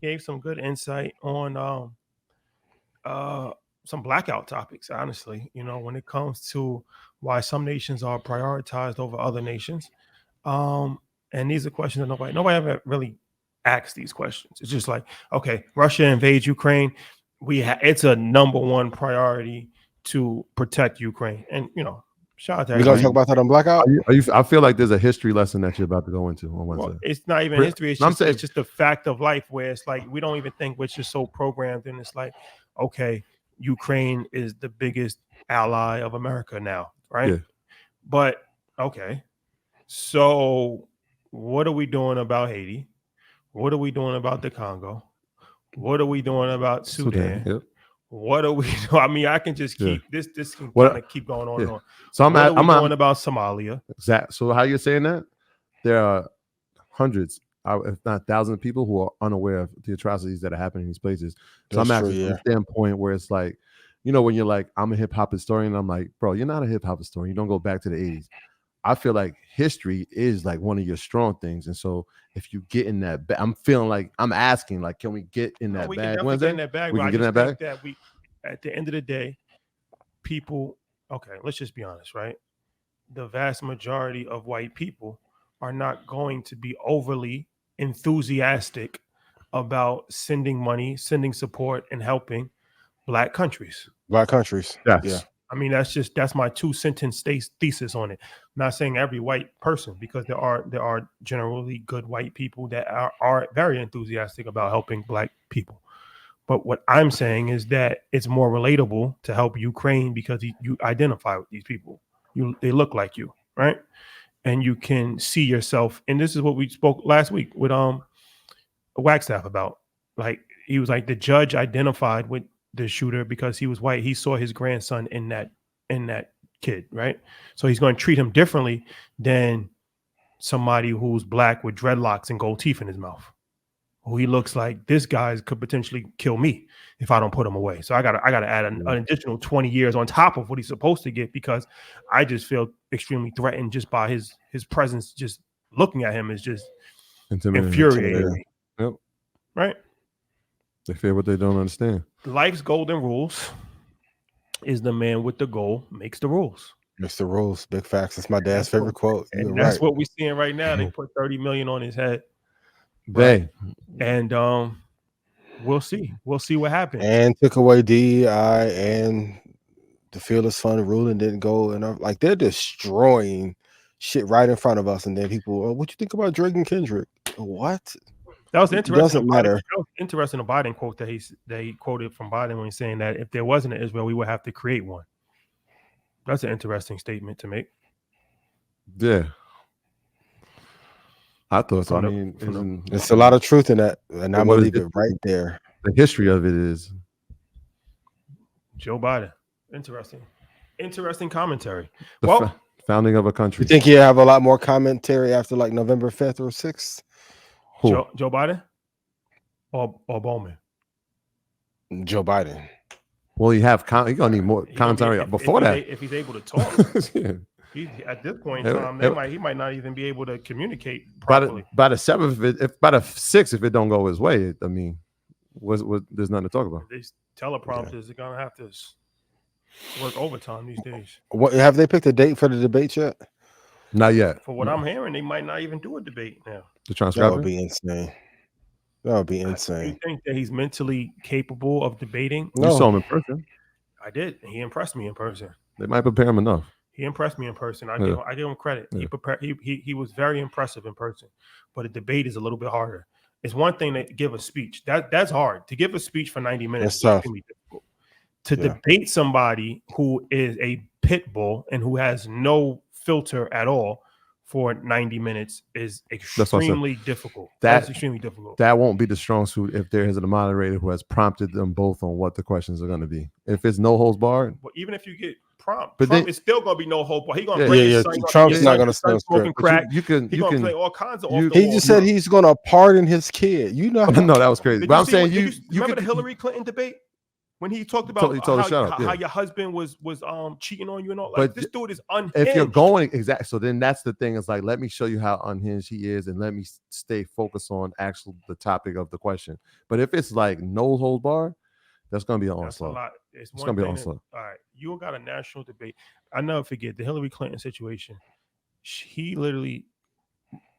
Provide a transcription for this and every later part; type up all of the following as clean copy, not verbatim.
gave some good insight on some blackout topics. Honestly, when it comes to why some nations are prioritized over other nations. And these are questions that nobody ever really asked these questions. It's just like, okay, Russia invades Ukraine. It's a number one priority to protect Ukraine. And shout out to We gonna everybody. talk about that on Blackout. I feel like there's a history lesson that you're about to go into on Wednesday. Well, it's not even history. It's just a fact of life where it's like we don't even think we're just so programmed. And it's like, okay, Ukraine is the biggest ally of America now, right? Yeah. But okay, so what are we doing about Haiti? What are we doing about the Congo? What are we doing about Sudan? Yep. What are we doing? I mean, I can just keep this can kind of keep going on and on. So I'm doing about Somalia. Exactly. So how you're saying that? There are hundreds, if not thousands of people who are unaware of the atrocities that are happening in these places. So I'm actually from a standpoint where it's like, when you're like, I'm a hip hop historian, I'm like, bro, you're not a hip hop historian. You don't go back to the 80s. I feel like history is like one of your strong things. And so if you get in that bag, I'm feeling like I'm asking, like, can we get in that bag Wednesday? Get in that bag. We can get in that bag? That at the end of the day, people, okay, let's just be honest, right? The vast majority of white people are not going to be overly enthusiastic about sending money, sending support, and helping Black countries. Black countries. Yes. Yeah. I mean, that's my 2-sentence thesis on it. I'm not saying every white person, because there are generally good white people that are very enthusiastic about helping Black people. But what I'm saying is that it's more relatable to help Ukraine because you identify with these people. They look like you, right? And you can see yourself. And this is what we spoke last week with Wagstaff about. Like, he was like, the judge identified with the shooter because he was white. He saw his grandson in that kid, right? So he's going to treat him differently than somebody who's Black with dreadlocks and gold teeth in his mouth, who he looks like this guy could potentially kill me if I don't put him away. So I gotta add an additional 20 years on top of what he's supposed to get, because I just feel extremely threatened just by his presence. Just looking at him is just infuriating me. Yep. Right? They fear what they don't understand. Life's golden rules is the man with the goal makes the rules. Makes the rules. Big facts. That's my dad's favorite quote. And that's what we're seeing right now. They put 30 million on his head. Right? And we'll see. We'll see what happens. And took away DEI and the Fearless Fund ruling didn't go enough. Like, they're destroying shit right in front of us. And then people, what you think about Drake and Kendrick? What? That was interesting. Doesn't matter. That was interesting. A Biden quote that he quoted from Biden when he's saying that if there wasn't an Israel, we would have to create one. That's an interesting statement to make. Yeah. I thought so. I mean, there's a lot of truth in that, and I believe it right there. The history of it is Joe Biden. Interesting commentary. Founding of a country. You think he'll have a lot more commentary after like November 5th or 6th? Joe Biden or Bowman? Joe Biden. Well, he's gonna need more commentary before that. If he's able to talk. At this point in time, he might not even be able to communicate properly. By the 7th, by the 6th, if it don't go his way, I mean, there's nothing to talk about. These teleprompters are gonna have to work overtime these days. What have they picked a date for the debate yet? Not yet. For what I'm hearing, they might not even do a debate now. That would be insane. That would be insane. You think that he's mentally capable of debating? No. You saw him in person. I did. He impressed me in person. They might prepare him enough. He impressed me in person. I give him credit. Yeah. He was very impressive in person, but a debate is a little bit harder. It's one thing to give a speech. That's hard. To give a speech for 90 minutes is extremely difficult. To debate somebody who is a pit bull and who has no filter at all for 90 minutes is extremely difficult. That's extremely difficult. That won't be the strong suit if there isn't a moderator who has prompted them both on what the questions are going to be. If it's no holds barred. Well, even if you get Trump, it's still going to be no hope. He's going to bring his son. Trump's not going to start smoking crack. You can play all kinds of. He just said he's going to pardon his kid. You know? No, that was crazy. But I'm saying you remember the Hillary Clinton debate? When he talked about He told her, shut up, how yeah. your husband was cheating on you and all, like, But this dude is unhinged. If you're going exactly, so then that's the thing. It's like, let me show you how unhinged he is, and let me stay focused on actual the topic of the question. But if it's like no hold bar, that's gonna be an That's a onslaught. lot. It's gonna be an onslaught. All right, you got a national debate. I never forget the Hillary Clinton situation. He literally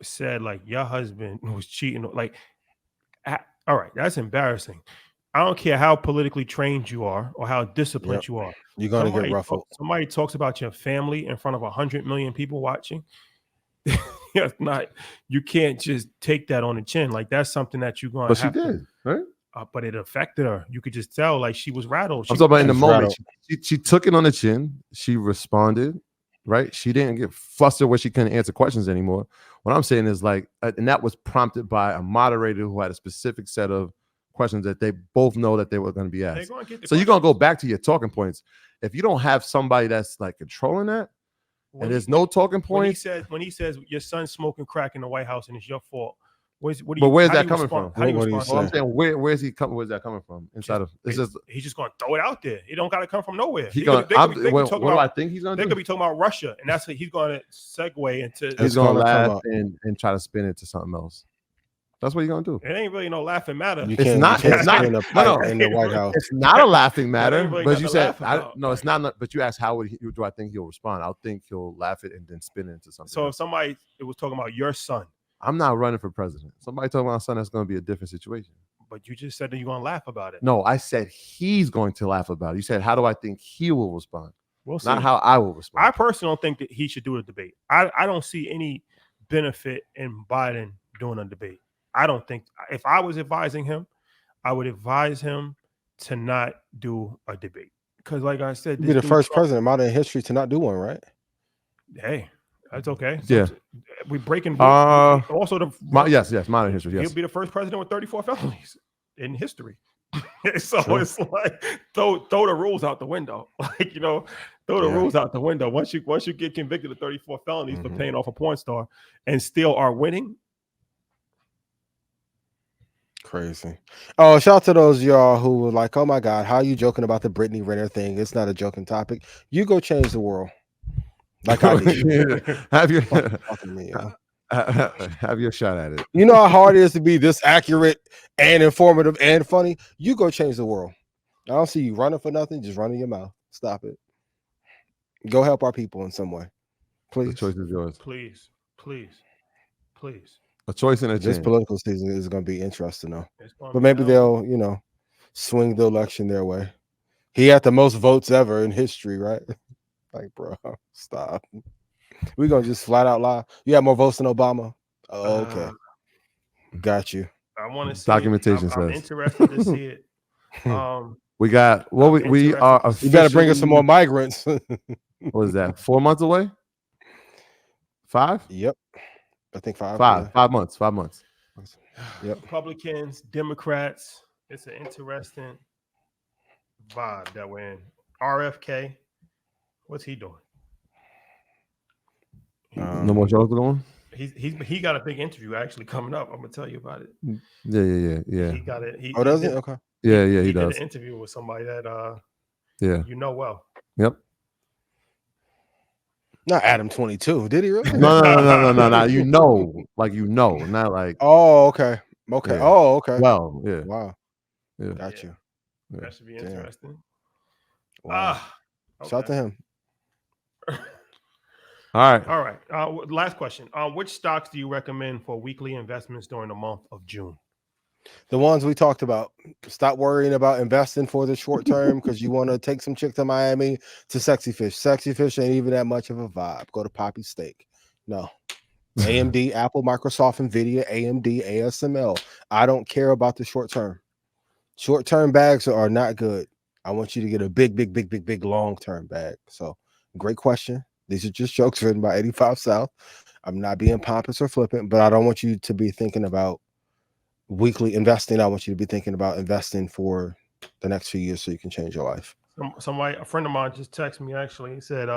said like your husband was cheating. Like, all right, that's embarrassing. I don't care how politically trained you are or how disciplined you are. You're gonna get ruffled. Somebody talks about your family in front of 100 million people watching. It's not. You can't just take that on the chin. Like, that's something that you're going. But she did, right? But it affected her. You could just tell, like, she was rattled. I'm talking about in the moment. She took it on the chin. She responded, right? She didn't get flustered where she couldn't answer questions anymore. What I'm saying is, like, and that was prompted by a moderator who had a specific set of questions that they both know that they were going to be asked. So you're going to go back to your talking points. If you don't have somebody that's like controlling that, and there's no talking points. When he says your son's smoking crack in the White House and it's your fault. Where's that coming from? How do you respond? I'm saying, where's he coming? Where's that coming from? Inside of it's just he's just going to throw it out there. It don't got to come from nowhere. What do I think he's going to do? They could be talking about Russia, and that's what he's going to segue into. He's going to laugh and try to spin it to something else. That's what you're gonna do. It ain't really no laughing matter. It's not. It's not. No, in the White House. It's not a laughing matter. Really but you said no, it's not. But you asked how do I think he'll respond? I think he'll laugh it and then spin it into something. So if somebody was talking about your son, I'm not running for president. Somebody talking about my son, that's going to be a different situation. But you just said that you're going to laugh about it. No, I said he's going to laugh about it. You said, how do I think he will respond? We'll see. Not how I will respond. I personally don't think that he should do a debate. I don't see any benefit in Biden doing a debate. I don't think, if I was advising him, I would advise him to not do a debate. Because like I said, he'd be the first president in modern history to not do one, right? Hey, that's okay. Yeah. We breaking also yes, modern history. Yes. He'll be the first president with 34 felonies in history. So it's like throw the rules out the window. Like, throw the rules out the window. Once you get convicted of 34 felonies for paying off a porn star and still are winning. Crazy. Oh, shout out to those y'all who were like, oh my God, how are you joking about the Brittany Renner thing? It's not a joking topic. You go change the world. Like I did. Have your shot at it. You know how hard it is to be this accurate and informative and funny? You go change the world. I don't see you running for nothing, just running your mouth. Stop it. Go help our people in some way. Please. The choice is yours. Please. A choice in a This political season is going to be interesting, though. But maybe they'll, swing the election their way. He had the most votes ever in history, right? Like, bro, stop. We're going to just flat out lie. You have more votes than Obama? Oh, okay. Got you. I want to see documentation I'm interested to see it. We got we are officially, you better bring us some more migrants. What is that? 4 months away? 5? Yep. I think 5. 5. 5 months. 5 months. Yep. Republicans, Democrats. It's an interesting vibe that we're in. RFK, what's he doing? No more shows going? He got a big interview actually coming up. I'm gonna tell you about it. Yeah. He got it. Does it? Okay. Yeah, he did does. an interview with somebody that well. Yep. Not Adam 22, did he really? No. Not like. Oh, okay. Yeah. Oh, okay. Well, yeah. Wow. Yeah. Got you. Yeah. That should be interesting. Wow. Okay. Shout out to him. All right. Last question. Which stocks do you recommend for weekly investments during the month of June? The ones we talked about. Stop worrying about investing for the short term because you want to take some chick to Miami to Sexy Fish. Sexy Fish ain't even that much of a vibe. Go to Poppy Steak. No. AMD, Apple, Microsoft, Nvidia, AMD, ASML. I don't care about the short term. Short term bags are not good. I want you to get a big long term bag. So, great question. These are just jokes written by 85 South. I'm not being pompous or flippant, but I don't want you to be thinking about weekly investing. I want you to be thinking about investing for the next few years so you can change your life. A friend of mine just texted me actually. He said,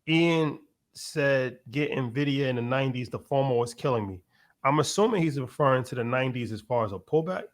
Ian said, get NVIDIA in the 90s. The FOMO was killing me. I'm assuming he's referring to the 90s as far as a pullback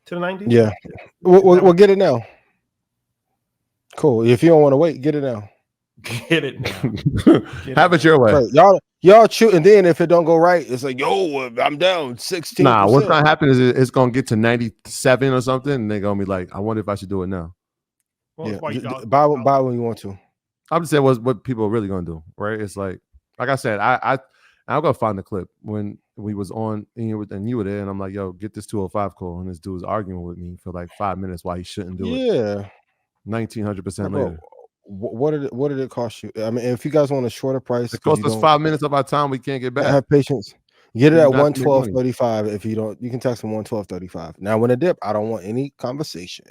to the 90s. Yeah. We'll get it now. Cool. If you don't want to wait, get it now. Get it now. Have it your way. Right. Y'all shoot, and then if it don't go right, it's like, yo, I'm down 16%. Nah, what's gonna happen is it's gonna get to 97 or something, and they're gonna be like, I wonder if I should do it now. Well, yeah, buy when you want to. I'm just saying what people are really gonna do, right? It's like I said, I'm gonna find the clip when we was on and you were there, and I'm like, yo, get this 205 call, and this dude was arguing with me for like 5 minutes why he shouldn't do it. Yeah, 1900% later. What did it cost you? I mean, if you guys want a shorter price, it cost us 5 minutes of our time. We can't get back. Have patience. Get it at 112.35. If you don't, you can text them 112.35. Now, when it dip, I don't want any conversation.